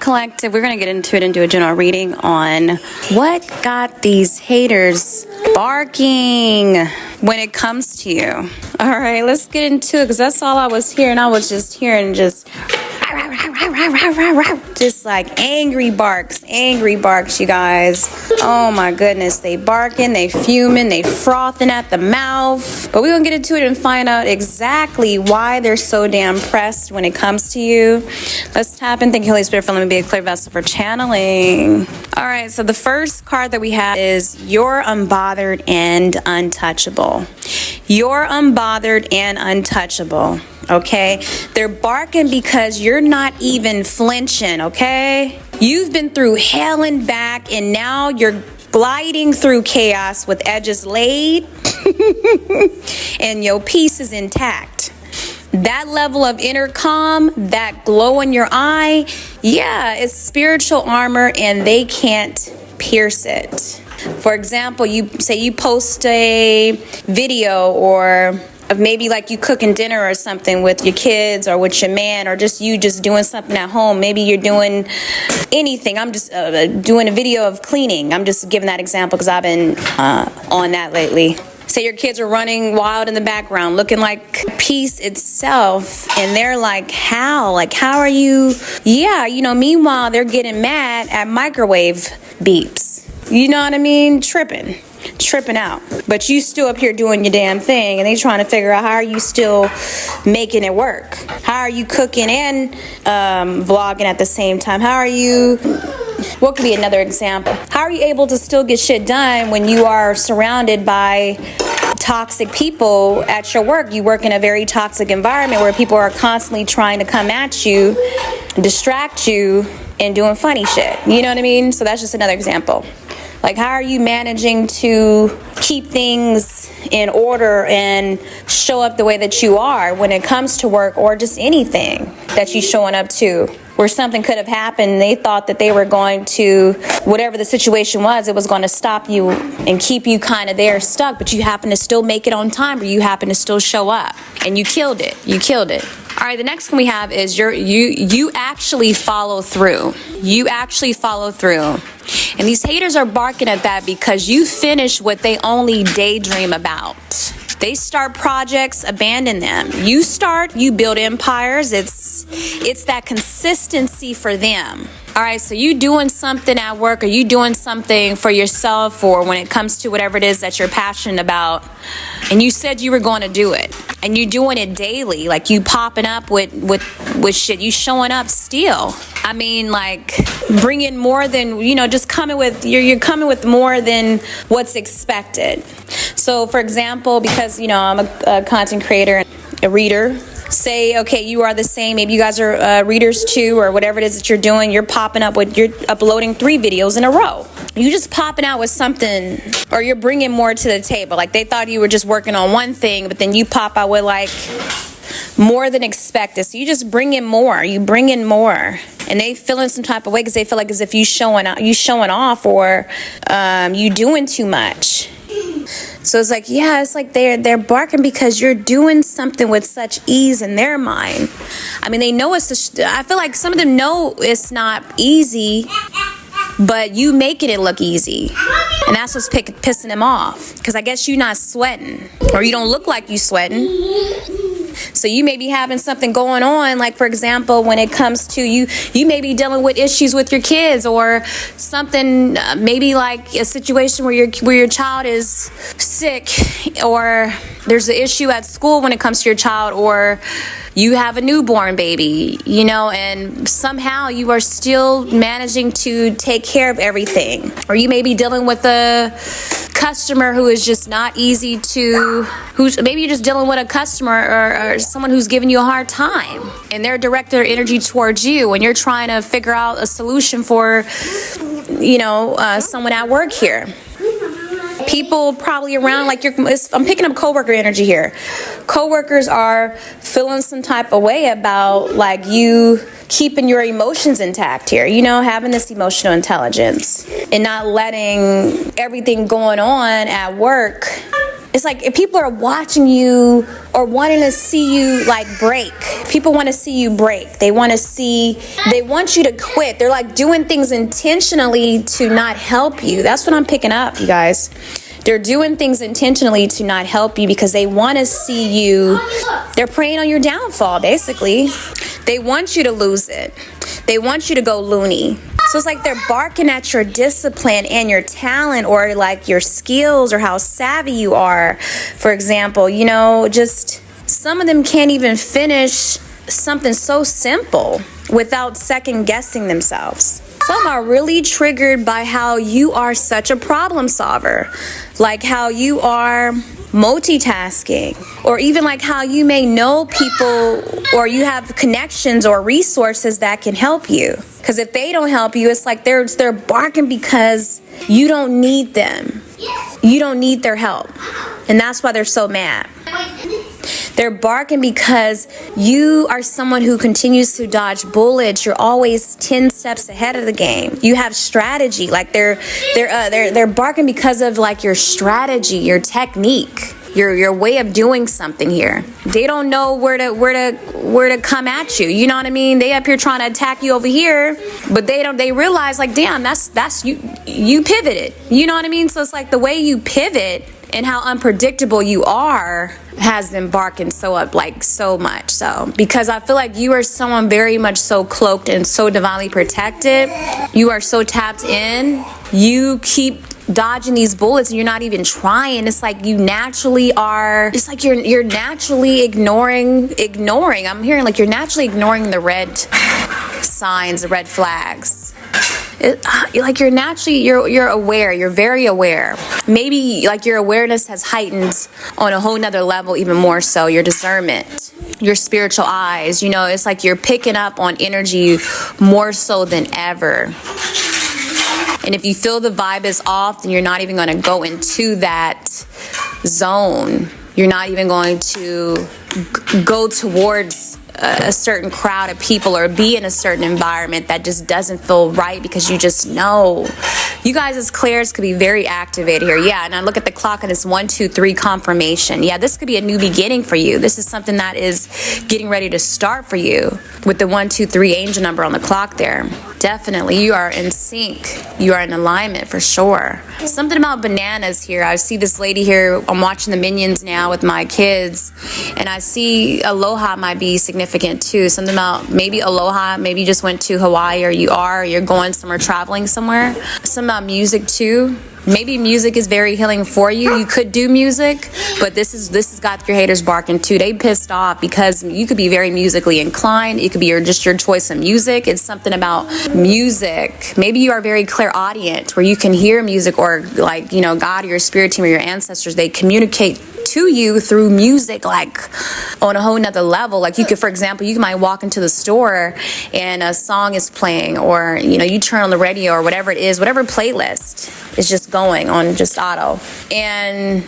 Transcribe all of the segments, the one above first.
Collective, we're going to get into it and do a general reading on what got these haters barking when it comes to you. All right, let's get into it, because that's all I was hearing. I was just hearing just like angry barks, you guys. Oh my goodness, they barking, they fuming, they frothing at the mouth. But we're gonna get into it and find out exactly why they're so damn pressed when it comes to you. Let's tap in. Thank you, Holy Spirit, for letting me be a clear vessel for channeling. All right, so the first card that we have is Youre Unbothered and Untouchable. Youre Unbothered and Untouchable. Okay, they're barking because you're not even flinching. Okay, you've been through hell and back, and now you're gliding through chaos with edges laid and your peace is intact. That level of inner calm, that glow in your eye, yeah, it's spiritual armor, and they can't pierce it. For example, you say you post a video or of maybe like you cooking dinner or something with your kids or with your man, or just you just doing something at home. Maybe you're doing anything. I'm just doing a video of cleaning. I'm just giving that example because I've been on that lately. Say your kids are running wild in the background, looking like peace itself, and they're like, how? Like, how are you? Yeah, you know, meanwhile, they're getting mad at microwave beeps. You know what I mean? Tripping out. But you still up here doing your damn thing, and they trying to figure out how are you still making it work? How are you cooking and vlogging at the same time? How are you... What could be another example? How are you able to still get shit done when you are surrounded by toxic people at your work? You work in a very toxic environment where people are constantly trying to come at you, distract you, and doing funny shit. You know what I mean? So that's just another example. Like, how are you managing to keep things in order and show up the way that you are when it comes to work, or just anything that you're showing up to? Where something could have happened, they thought that they were going to, whatever the situation was, it was going to stop you and keep you kind of there stuck, but you happen to still make it on time, or you happen to still show up, and you killed it. You killed it. All right, the next one we have is you actually follow through. You actually follow through. And these haters are barking at that because you finish what they only daydream about. They start projects, abandon them. You start, you build empires. It's that consistency for them. All right, so you doing something at work, or you doing something for yourself, or when it comes to whatever it is that you're passionate about, and you said you were going to do it, and you're doing it daily, like you popping up with shit, you showing up still. I mean, like bringing more than, you know, just coming with, you're coming with more than what's expected. So for example, because, you know, I'm a content creator, a reader. Say, okay, you are the same. Maybe you guys are readers too, or whatever it is that you're doing. You're popping up with, you're uploading 3 videos in a row. You just popping out with something, or you're bringing more to the table. Like they thought you were just working on one thing, but then you pop out with like more than expected. So you just bring in more. You bring in more. And they feel in some type of way because they feel like as if you showing off, or you doing too much. So it's like, yeah, it's like they're barking because you're doing something with such ease in their mind. I mean, they know I feel like some of them know it's not easy, but you making it look easy. And that's what's pissing them off. Because I guess you're not sweating, or you don't look like you sweating. So you may be having something going on, like for example, when it comes to you may be dealing with issues with your kids, or something, maybe like a situation where your child is sick, or there's an issue at school when it comes to your child, or you have a newborn baby, you know, and somehow you are still managing to take care of everything. Or you may be dealing with a customer who is just not easy to, maybe you're just dealing with a customer or someone who's giving you a hard time, and they're directing their energy towards you, and you're trying to figure out a solution for, you know, someone at work here. People probably around, like I'm picking up coworker energy here. Coworkers are feeling some type of way about like you keeping your emotions intact here, you know, having this emotional intelligence and not letting everything going on at work It's like if people are watching you or wanting to see you like break. People want to see you break. They want you to quit. They're like doing things intentionally to not help you. That's what I'm picking up, you guys. They're doing things intentionally to not help you because they want to see you. They're preying on your downfall, basically. They want you to lose it. They want you to go loony. So it's like they're barking at your discipline and your talent, or like your skills, or how savvy you are. For example, you know, just some of them can't even finish something so simple without second guessing themselves. Some are really triggered by how you are such a problem solver, like how you are multitasking, or even like how you may know people or you have connections or resources that can help you. Because if they don't help you, it's like they're barking because you don't need them. You don't need their help. And that's why they're so mad. They're barking because you are someone who continues to dodge bullets. You're always 10 steps ahead of the game. You have strategy. Like they're barking because of like your strategy, your technique, your way of doing something here. They don't know where to come at you. You know what I mean? They up here trying to attack you over here, but they realize like, damn, that's you pivoted. You know what I mean? So it's like the way you pivot and how unpredictable you are has them barking so much. So because I feel like you are someone very much so cloaked and so divinely protected. You are so tapped in. You keep dodging these bullets and you're not even trying. It's like you naturally are. It's like you're naturally ignoring. I'm hearing like you're naturally ignoring the red signs, the red flags. Like you're aware. You're very aware. Maybe like your awareness has heightened on a whole nother level, even more so. Your discernment, your spiritual eyes. You know, it's like you're picking up on energy more so than ever. And if you feel the vibe is off, then you're not even going to go into that zone. You're not even going to go towards a certain crowd of people or be in a certain environment that just doesn't feel right, because you just know. You guys as clairs could be very activated here. Yeah, and I look at the clock and it's 1, 2, 3 confirmation. Yeah, this could be a new beginning for you. This is something that is getting ready to start for you with the 1, 2, 3 angel number on the clock there. Definitely, you are in sync. You are in alignment for sure. Something about bananas here. I see this lady here. I'm watching the Minions now with my kids, and I see aloha might be significant too. Something about maybe aloha. Maybe you just went to Hawaii, or you're going somewhere, traveling somewhere. Something about music too. Maybe music is very healing for you. You could do music, but this has got your haters barking too. They pissed off because you could be very musically inclined. It could be your choice of music. It's something about music. Maybe you are very clairaudient, where you can hear music, or like, you know, God or your spirit team or your ancestors, they communicate to you through music, like on a whole nother level. Like you could, for example, you might walk into the store and a song is playing, or, you know, you turn on the radio or whatever it is, whatever playlist is just going on just auto. And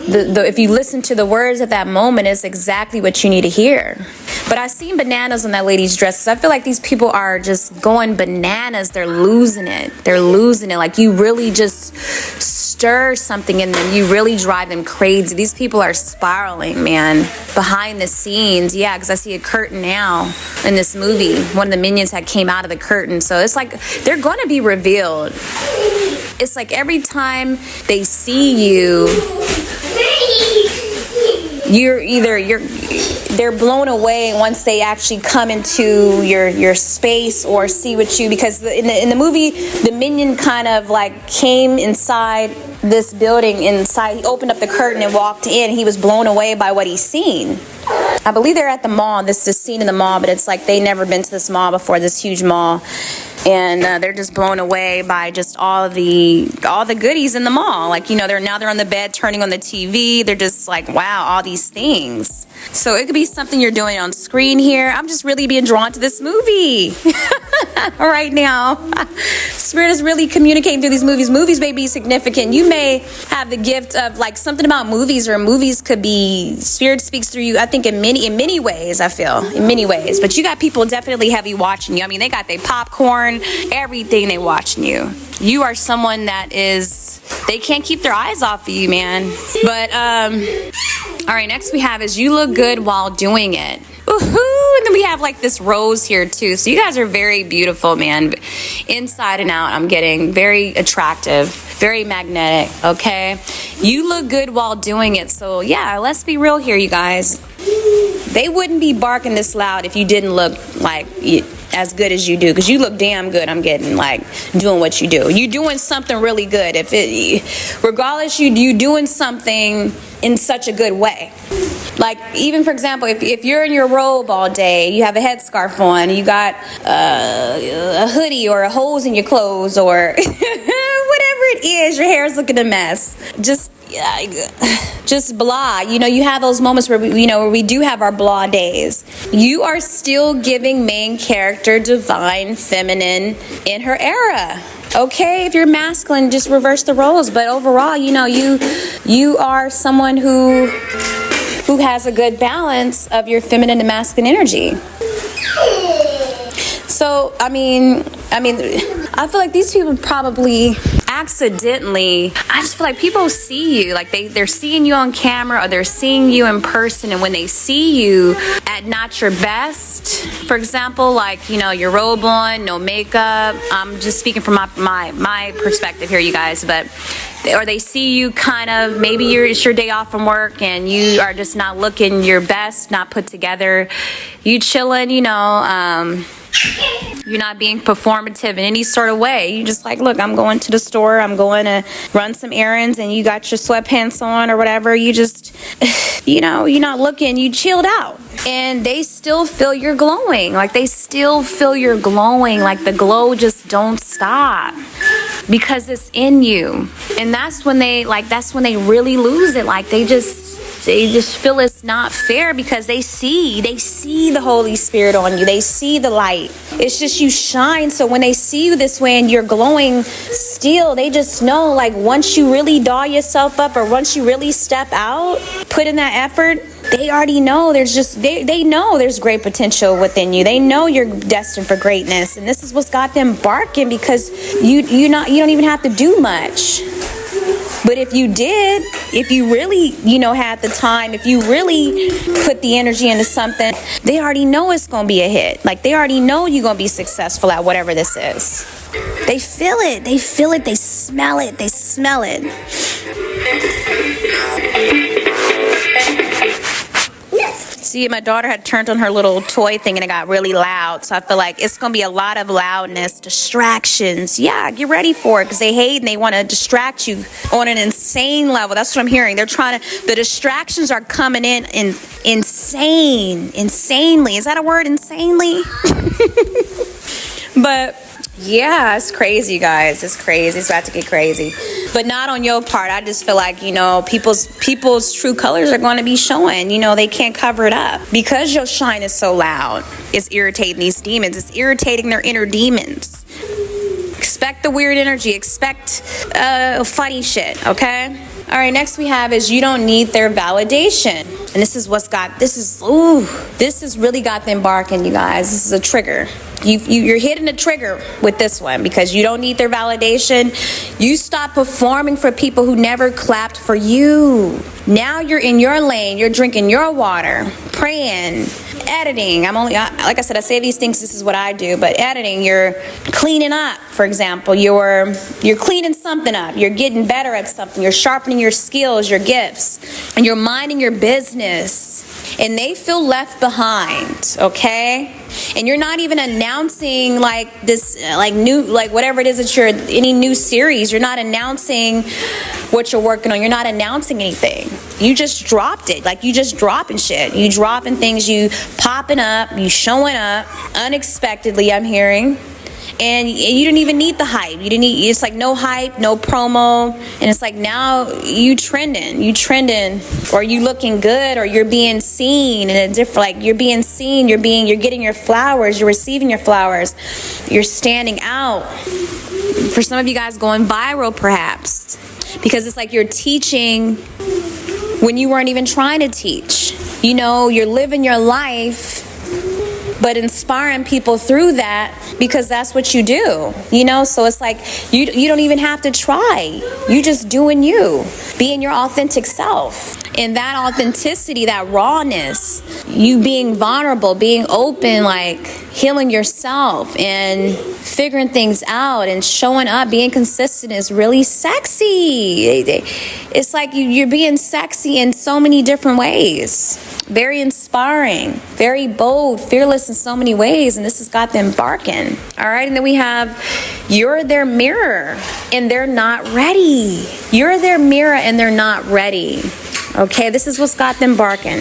if you listen to the words at that moment, it's exactly what you need to hear. But I seen bananas on that lady's dresses. I feel like these people are just going bananas. They're losing it. Like you really just stir something in them. You really drive them crazy. These people are spiraling, man, behind the scenes. Yeah, because I see a curtain now in this movie. One of the Minions had came out of the curtain. So it's like they're going to be revealed. It's like every time they see you, they're blown away once they actually come into your space or see what you, because in the movie, the Minion kind of like came inside this building inside. He opened up the curtain and walked in. He was blown away by what he's seen. I believe they're at the mall. This is the scene in the mall, but it's like they never been to this mall before, this huge mall. And they're just blown away by just all the goodies in the mall. Like, you know, they're on the bed turning on the TV. They're just like, wow, all these things. So it could be something you're doing on screen here. I'm just really being drawn to this movie right now. Spirit is really communicating through these movies. Movies may be significant. You may have the gift of like something about movies, or movies could be, Spirit speaks through you, I think in many ways, I feel, in many ways. But you got people definitely heavy watching you. I mean, they got their popcorn, everything they watching you. You are someone that is, They can't keep their eyes off of you, man. But, all right, next we have is you look good while doing it. Woohoo! And then we have like this rose here too. So you guys are very beautiful, man. Inside and out, I'm getting very attractive, very magnetic, okay? You look good while doing it. So yeah, let's be real here, you guys. They wouldn't be barking this loud if you didn't look like as good as you do, because you look damn good. I'm getting like doing what you do. You're doing something really good. Regardless, you doing something in such a good way. Like, even for example, if you're in your robe all day, you have a headscarf on, you got a hoodie or a hose in your clothes, or whatever it is, your hair's looking a mess. Just blah. You know, you have those moments where we do have our blah days. You are still giving main character divine feminine in her era. Okay, if you're masculine, just reverse the roles. But overall, you are someone who has a good balance of your feminine and masculine energy. So, I feel like these people probably accidentally, I just feel like people see you, like they're seeing you on camera or they're seeing you in person, and when they see you at not your best, for example, like, your robe on, no makeup, I'm just speaking from my perspective here, you guys, or they see you kind of, maybe it's your day off from work and you are just not looking your best, not put together, you chilling, you're not being performative in any sort of way. You just like, look, I'm going to the store, I'm going to run some errands, and you got your sweatpants on or whatever. You just, you're not looking, you chilled out. And they still feel you're glowing. Like, they still feel you're glowing. Like, the glow just don't stop because it's in you. And that's when they really lose it. Like, they just feel it's not fair because they see the Holy Spirit on you. They see the light. It's just you shine. So when they see you this way and you're glowing still, they just know, like, once you really doll yourself up, or once you really step out, put in that effort, they already know they know there's great potential within you. They know you're destined for greatness. And this is what's got them barking, because you don't even have to do much. But if you did, if you really, had the time, if you really put the energy into something, they already know it's going to be a hit. Like, they already know you're going to be successful at whatever this is. They feel it. They feel it. They smell it. They smell it. See, my daughter had turned on her little toy thing and it got really loud. So I feel like it's going to be a lot of loudness, distractions. Yeah, get ready for it, because they hate and they want to distract you on an insane level. That's what I'm hearing. The distractions are coming in insanely. Is that a word, insanely? But yeah, it's crazy, guys. It's crazy. It's about to get crazy. But not on your part. I just feel like, people's true colors are going to be showing. They can't cover it up. Because your shine is so loud, it's irritating these demons. It's irritating their inner demons. Expect the weird energy. Expect funny shit, okay? All right, next we have is you don't need their validation. And this has really got them barking, you guys. This is a trigger. You're hitting a trigger with this one, because you don't need their validation. You stop performing for people who never clapped for you. Now you're in your lane. You're drinking your water, praying, editing. Like I said, I say these things, this is what I do, but editing, you're cleaning up, for example. You're cleaning something up. You're getting better at something. You're sharpening your skills, your gifts, and you're minding your business. And they feel left behind, okay? And you're not even announcing whatever it is that any new series. You're not announcing what you're working on. You're not announcing anything. You just dropped it. Like, you just dropping shit. You dropping things, you popping up, you showing up unexpectedly, I'm hearing. And you didn't even need the hype. It's like no hype, no promo. And it's like, now you trending, or you looking good, or you're being seen in a different, like, you're being seen, you're getting your flowers, you're receiving your flowers, you're standing out. For some of you guys, going viral perhaps, because it's like you're teaching when you weren't even trying to teach. You're living your life but inspiring people through that, because that's what you do, you know? So it's like you don't even have to try. You just doing you, being your authentic self. And that authenticity, that rawness, you being vulnerable, being open, like healing yourself and figuring things out and showing up, being consistent is really sexy. It's like you're being sexy in so many different ways. Very inspiring, very bold, fearless in so many ways, and this has got them barking. All right, and then we have, you're their mirror and they're not ready. You're their mirror and they're not ready. Okay, this is what's got them barking.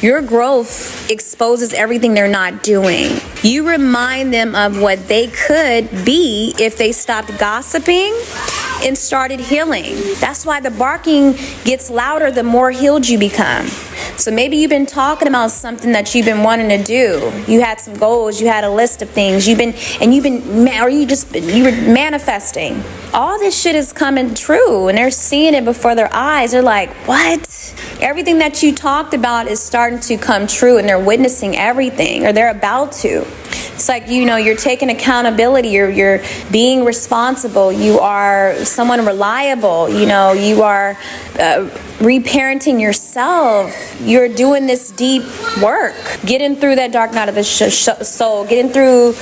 Your growth exposes everything they're not doing. You remind them of what they could be if they stopped gossiping and started healing. That's why the barking gets louder the more healed you become. So maybe you've been talking about something that you've been wanting to do. You had some goals, you had a list of things, you were manifesting. All this shit is coming true and they're seeing it before their eyes. They're like, what? Everything that you talked about is starting to come true and they're witnessing everything, or they're about to. It's like, you know, you're taking accountability, you're being responsible, you are someone reliable, you know, you are reparenting yourself, you're doing this deep work, getting through that dark night of the soul, getting through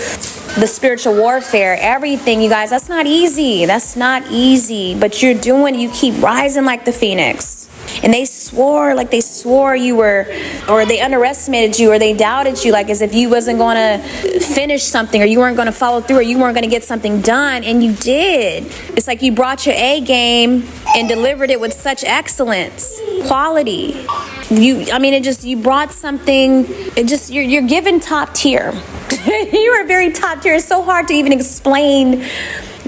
the spiritual warfare, everything, you guys. That's not easy. That's not easy, but you're doing, you keep rising like the phoenix. And they swore you were, or they underestimated you, or they doubted you, like as if you wasn't going to finish something, or you weren't going to follow through, or you weren't going to get something done, and you did. It's like you brought your A game and delivered it with such excellence, quality. You brought something. You're given top tier. You are very top tier. It's so hard to even explain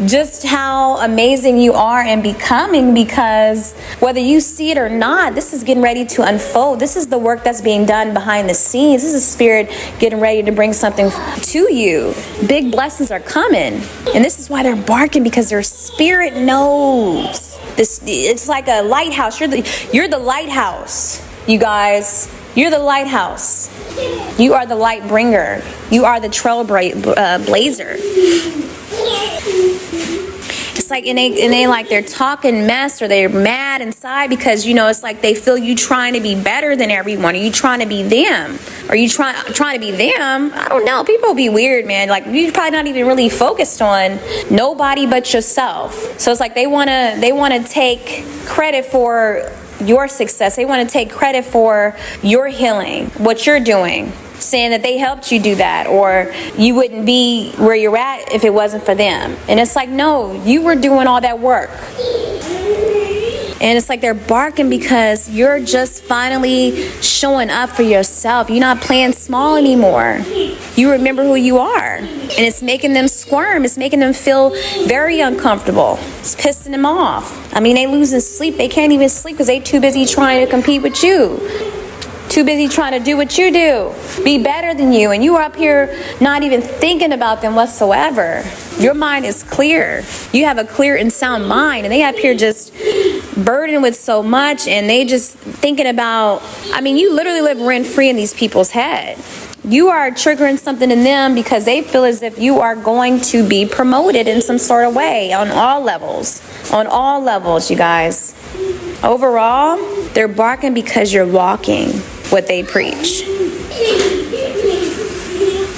just how amazing you are and becoming, because whether you see it or not, this is getting ready to unfold. This is the work that's being done behind the scenes. This is Spirit getting ready to bring something to you. Big blessings are coming, and this is why they're barking, because their spirit knows. It's like a lighthouse. You're the lighthouse, you guys. You're the lighthouse. You are the light bringer. You are the trailblazer. It's like, and they like, they're talking mess, or they're mad inside because, you know, it's like they feel you trying to be better than everyone. Are you trying to be them? Are you trying to be them? I don't know. People be weird, man. Like, you're probably not even really focused on nobody but yourself. So it's like they want to take credit for your success. They want to take credit for your healing, what you're doing, saying that they helped you do that, or you wouldn't be where you're at if it wasn't for them. And it's like, no, you were doing all that work. And it's like they're barking because you're just finally showing up for yourself. You're not playing small anymore. You remember who you are. And it's making them squirm. It's making them feel very uncomfortable. It's pissing them off. I mean, they losing sleep. They can't even sleep because they too busy trying to compete with you. Too busy trying to do what you do, be better than you, and you are up here not even thinking about them whatsoever. Your mind is clear. You have a clear and sound mind, and they up here just burdened with so much, and they just thinking about, I mean, you literally live rent-free in these people's head. You are triggering something in them because they feel as if you are going to be promoted in some sort of way on all levels. On all levels, you guys. Overall, they're barking because you're walking what they preach.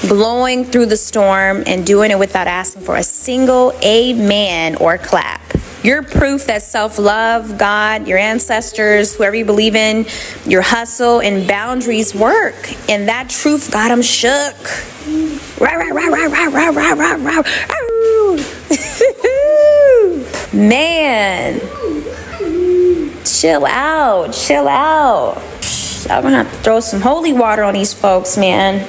Blowing through the storm and doing it without asking for a single amen or clap. You're proof that self-love, God, your ancestors, whoever you believe in, your hustle and boundaries work. And that truth got them shook. Man. Chill out. Chill out. I'm gonna have to throw some holy water on these folks, man.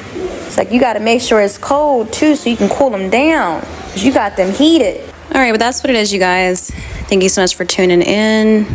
It's like you gotta make sure it's cold too so you can cool them down, because you got them heated. All right, but that's what it is, you guys. Thank you so much for tuning in.